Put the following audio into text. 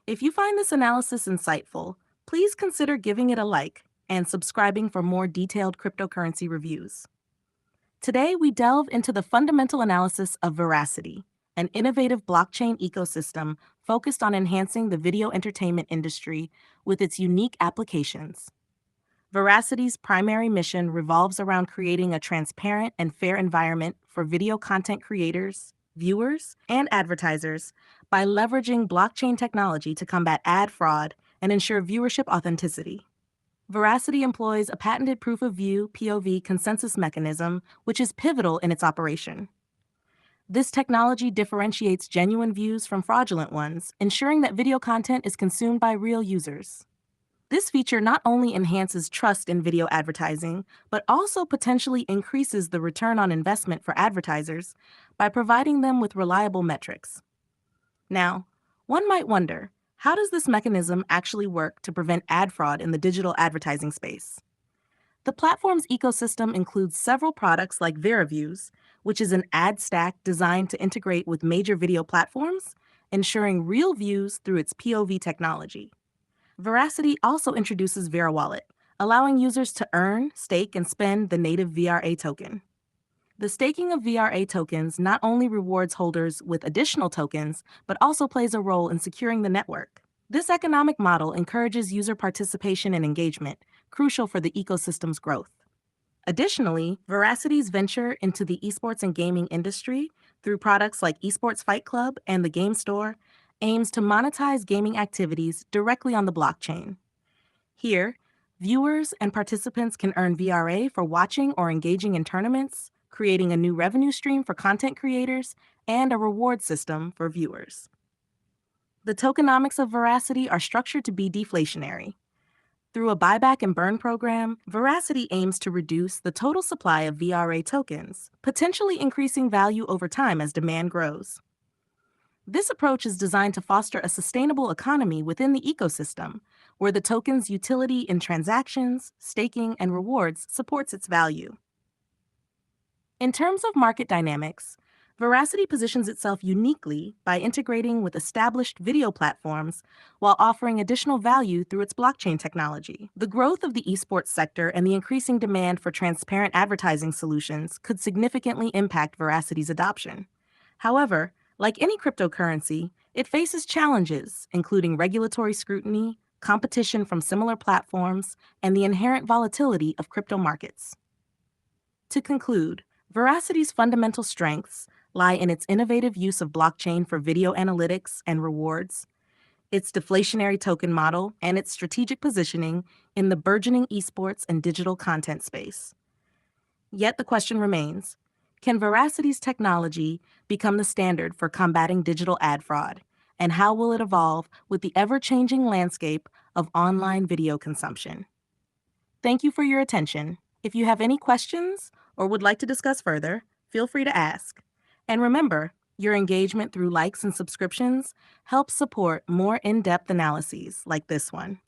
If you find this analysis insightful, please consider giving it a like and subscribing for more detailed cryptocurrency reviews. Today, we delve into the fundamental analysis of Verasity, an innovative blockchain ecosystem focused on enhancing the video entertainment industry with its unique applications. Veracity's primary mission revolves around creating a transparent and fair environment for video content creators, viewers, and advertisers by leveraging blockchain technology to combat ad fraud and ensure viewership authenticity. Verasity employs a patented proof of view (POV) consensus mechanism, which is pivotal in its operation. This technology differentiates genuine views from fraudulent ones, ensuring that video content is consumed by real users. This feature not only enhances trust in video advertising, but also potentially increases the return on investment for advertisers by providing them with reliable metrics. Now, one might wonder, how does this mechanism actually work to prevent ad fraud in the digital advertising space? The platform's ecosystem includes several products like Veriviews, which is an ad stack designed to integrate with major video platforms, ensuring real views through its POV technology. Verasity also introduces VeraWallet, allowing users to earn, stake, and spend the native VRA token. The staking of VRA tokens not only rewards holders with additional tokens, but also plays a role in securing the network. This economic model encourages user participation and engagement, crucial for the ecosystem's growth. Additionally, Veracity's venture into the esports and gaming industry through products like Esports Fight Club and the Game Store aims to monetize gaming activities directly on the blockchain. Here, viewers and participants can earn VRA for watching or engaging in tournaments, creating a new revenue stream for content creators and a reward system for viewers. The tokenomics of Veracity are structured to be deflationary. Through a buyback and burn program, Veracity aims to reduce the total supply of VRA tokens, potentially increasing value over time as demand grows. This approach is designed to foster a sustainable economy within the ecosystem, where the token's utility in transactions, staking, and rewards supports its value. In terms of market dynamics, Veracity positions itself uniquely by integrating with established video platforms while offering additional value through its blockchain technology. The growth of the esports sector and the increasing demand for transparent advertising solutions could significantly impact Veracity's adoption. However, like any cryptocurrency, it faces challenges, including regulatory scrutiny, competition from similar platforms, and the inherent volatility of crypto markets. To conclude, Veracity's fundamental strengths lie in its innovative use of blockchain for video analytics and rewards, its deflationary token model, and its strategic positioning in the burgeoning esports and digital content space. Yet the question remains, can Veracity's technology become the standard for combating digital ad fraud? And how will it evolve with the ever-changing landscape of online video consumption? Thank you for your attention. If you have any questions or would like to discuss further, feel free to ask. And remember, your engagement through likes and subscriptions helps support more in-depth analyses like this one.